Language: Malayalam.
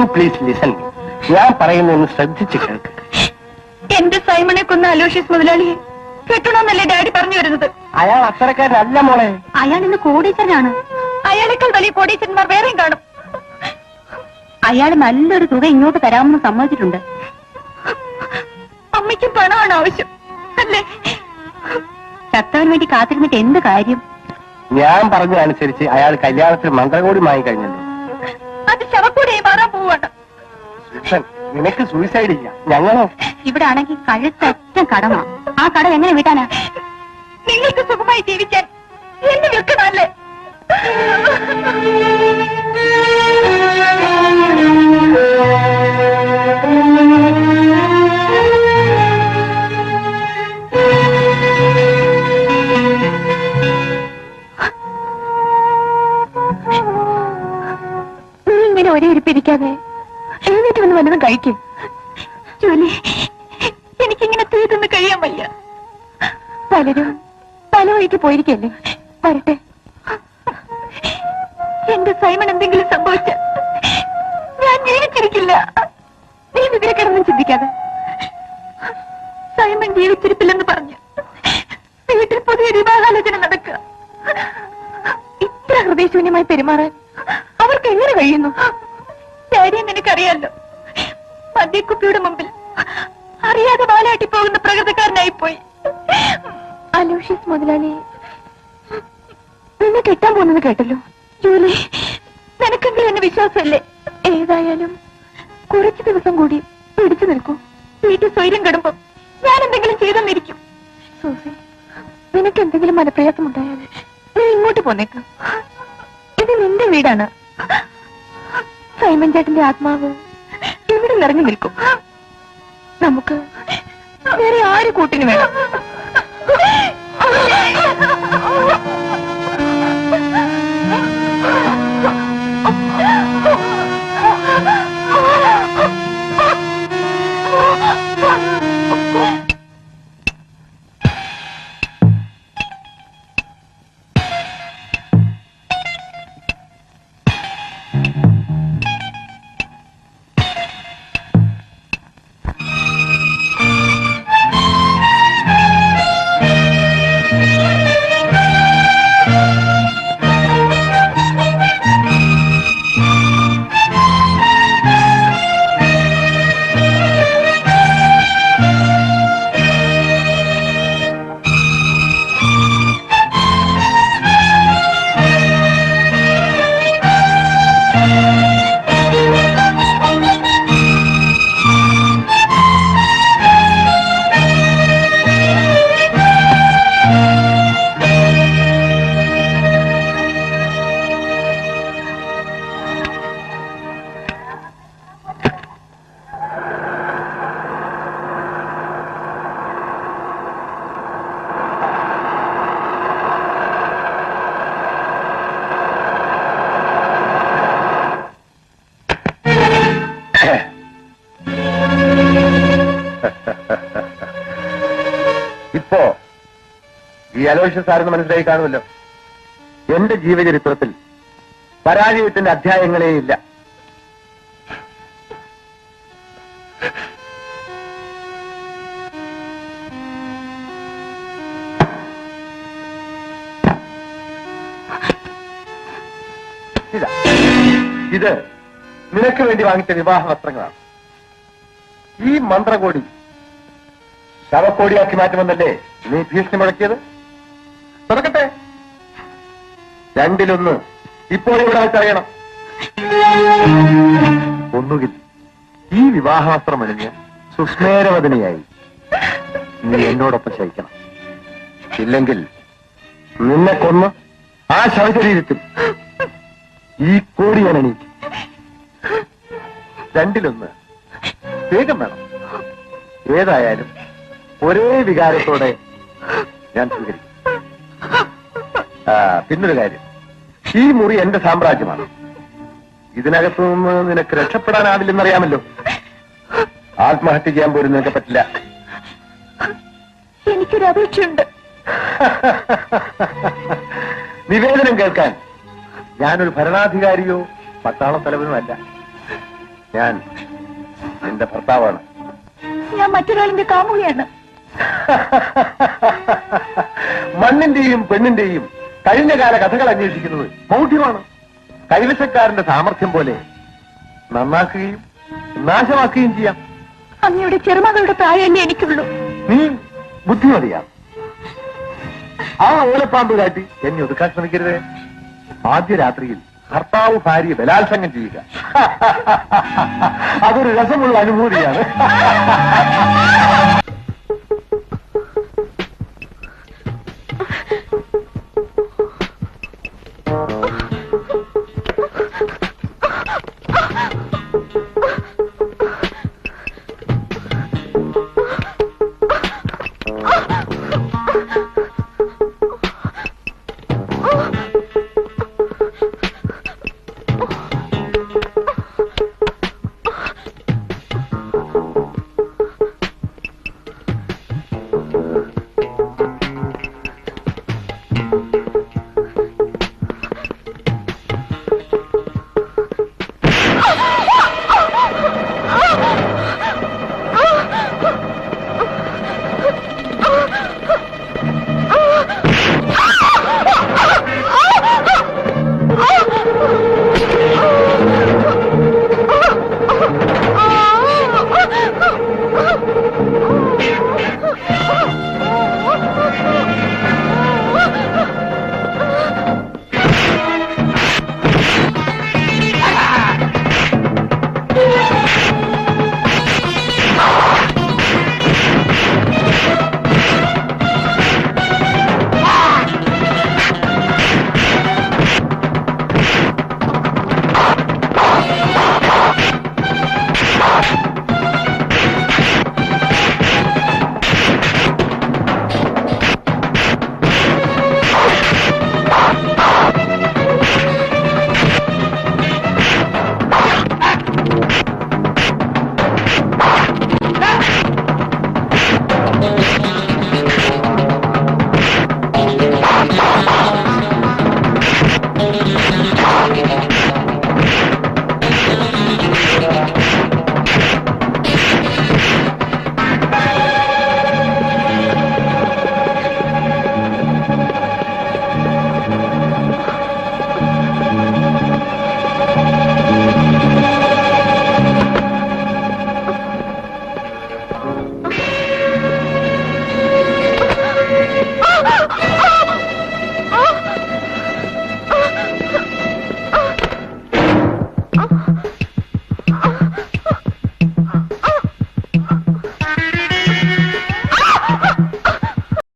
You please listen. ഞാൻ പറയുന്നൊന്ന് ശ്രദ്ധിച്ചു കേൾക്ക്. എന്റെ സൈമണെ കൊന്ന അലോഷ്യസ് മുതലാളിയെ കെട്ടണമെന്നല്ലേ ഡാഡി പറഞ്ഞു വരുന്നത്? അയാൾ അത്തരക്കാരനല്ല മോളെ. അയാൾ ഇന്ന് കോടീശ്വരനാണ്. അയാളെക്കാൾ വലിയ കോടീശ്വരന്മാർ വേറെയും കാണും. അയാൾ നല്ലൊരു തുക ഇങ്ങോട്ട് തരാമെന്ന് സമ്മതിച്ചിട്ടുണ്ട്. അമ്മയ്ക്കും പണമാണ് ആവശ്യം അല്ലേ? ചത്തവന് വേണ്ടി കാത്തിരുന്നിട്ട് എന്ത് കാര്യം? ഞാൻ പറഞ്ഞതനുസരിച്ച് അയാൾ കല്യാണത്തിന് മന്ത്രകോടി വാങ്ങിക്കഴിഞ്ഞല്ലോ. അത് ശവക്കൂടിയായി മാറാൻ പോവാണ്. നിനക്ക് സൂയിസൈഡ് ഇല്ല, ഞങ്ങളോ? ഇവിടെ ആണെങ്കിൽ കഴുത്തറ്റം കടമാ. ആ കടം എങ്ങനെ വീട്ടാനാ? നിങ്ങൾക്ക് സുഖമായി ജീവിക്കാൻ എന്നെ വിൽക്കണമല്ലേ? നീ ഇങ്ങനെ ഒരേ ഇരിപ്പിരിക്കാതെ എഴുന്നേറ്റ് വന്ന് വല്ലതും കഴിക്കും. ജോലി എനിക്കിങ്ങനെ തീർന്ന് കഴിയാൻ വയ്യ. പലരും പല വഴിക്ക് പോയിരിക്കല്ലേ, വരട്ടെ. എന്റെ സൈമൺ എന്തെങ്കിലും സംഭവിച്ച ഞാൻ ജീവിച്ചിരിക്കില്ല. നീ ഇതിനെ കിടന്നും ചിന്തിക്കാതെ. സൈമൺ ജീവിച്ചിരിപ്പില്ലെന്ന് പറഞ്ഞു വീട്ടിൽ പുതിയ വിവാഹാലോചന നടക്കുക. ഇത്ര ഹൃദയശൂന്യമായി പെരുമാറാൻ അവർക്ക് എങ്ങനെ കഴിയുന്നു? കാര്യം നിനക്കറിയാലോ, മദ്യക്കുപ്പിയുടെ മുമ്പിൽ അറിയാതെ വാലാട്ടി പോകുന്ന പ്രകൃതക്കാരനായി പോയി. അലോഷ്യസ് മുതലാളി നിന്നെ കെട്ടാൻ പോകുന്നത് കേട്ടല്ലോ. ജൂലി, നിനക്കെങ്കിലും എന്നെ വിശ്വാസമല്ലേ? ഏതായാലും കുറച്ചു ദിവസം കൂടി പിടിച്ചു നിൽക്കൂ. വീട്ടിൽ സ്വൈര്യം കെടുമ്പോ ഞാൻ എന്തെങ്കിലും ചെയ്തെന്നിരിക്കും. സൂസി, നിനക്ക് എന്തെങ്കിലും മനപ്രയാസമുണ്ടായാൽ നീ ഇങ്ങോട്ട് പോന്നേക്കാം. ഇത് നിന്റെ വീടാണ്. സൈമൻ ചേട്ടന്റെ ആത്മാവ് ഇവിടെ നിറഞ്ഞു നിൽക്കും. നമുക്ക് വേറെ ആര് കൂട്ടിന് വേണം? ഇപ്പോ ഈ അലോഷ്യസ് ആരെന്ന് മനസ്സിലായി കാണുമല്ലോ. എന്റെ ജീവചരിത്രത്തിൽ പരാജയത്തിന്റെ അധ്യായങ്ങളേ ഇല്ല. ഇത് നിനക്ക് വേണ്ടി വാങ്ങിച്ച വിവാഹ വസ്ത്രങ്ങളാണ്. ഈ മന്ത്രകോടി ശവക്കോടിയാക്കി മാറ്റുമെന്നല്ലേ നീ ഭീഷണി മുഴക്കിയത്? തുറക്കട്ടെ. രണ്ടിലൊന്ന് ഇപ്പോൾ ഇവിടെ വെച്ചറിയണം. ഒന്നുകിൽ ഈ വിവാഹവസ്ത്രം അണിഞ്ഞ് സുസ്മേരവദനയായി നീ എന്നോടൊപ്പം ശയിക്കണം. ഇല്ലെങ്കിൽ നിന്നെ കൊന്ന് ആ ശവശരീരത്തിൽ ഈ കോടി ഞാൻ അണിയിക്കും. രണ്ടിലൊന്ന് വേഗം വേണം. ഏതായാലും ഒരേ വികാരത്തോടെ ഞാൻ സ്വീകരിക്കും. പിന്നൊരു കാര്യം, ഈ മുറി എന്റെ സാമ്രാജ്യമാണ്. ഇതിനകത്തു നിന്ന് നിനക്ക് രക്ഷപ്പെടാനാവില്ലെന്നറിയാമല്ലോ. ആത്മഹത്യ ചെയ്യാൻ പോലും നിനക്ക് പറ്റില്ല. എനിക്കൊരു അപേക്ഷയുണ്ട്. നിവേദനം കേൾക്കാൻ ഞാനൊരു ഭരണാധികാരിയോ പട്ടാള തലവനോ അല്ല. ഞാൻ നിന്റെ ഭർത്താവാണ്. ഞാൻ മറ്റൊരാളിന്റെ കാമുകയാണ്. മണ്ണിന്റെയും പെണ്ണിന്റെയും കഴിഞ്ഞകാല കഥകൾ അന്വേഷിക്കുന്നത് മൗഢ്യമാണ്. കൈവശക്കാരന്റെ സാമർഥ്യം പോലെ നന്നാക്കുകയും നാശമാക്കുകയും ചെയ്യാം. അങ്ങയുടെ ചെറുമകളുടെ പ്രായമല്ലേ എനിക്കുള്ളൂ. നീ ബുദ്ധിമതിയാണ്. ആ ഓലപ്പാമ്പ് കാട്ടി എന്നെ ഒതുക്കാൻ ശ്രമിക്കരുത്. ആദ്യ രാത്രിയിൽ ഭർത്താവ് ഭാര്യ ബലാത്സംഗം ചെയ്യുക അതൊരു രസമുള്ള അനുഭൂതിയാണ്.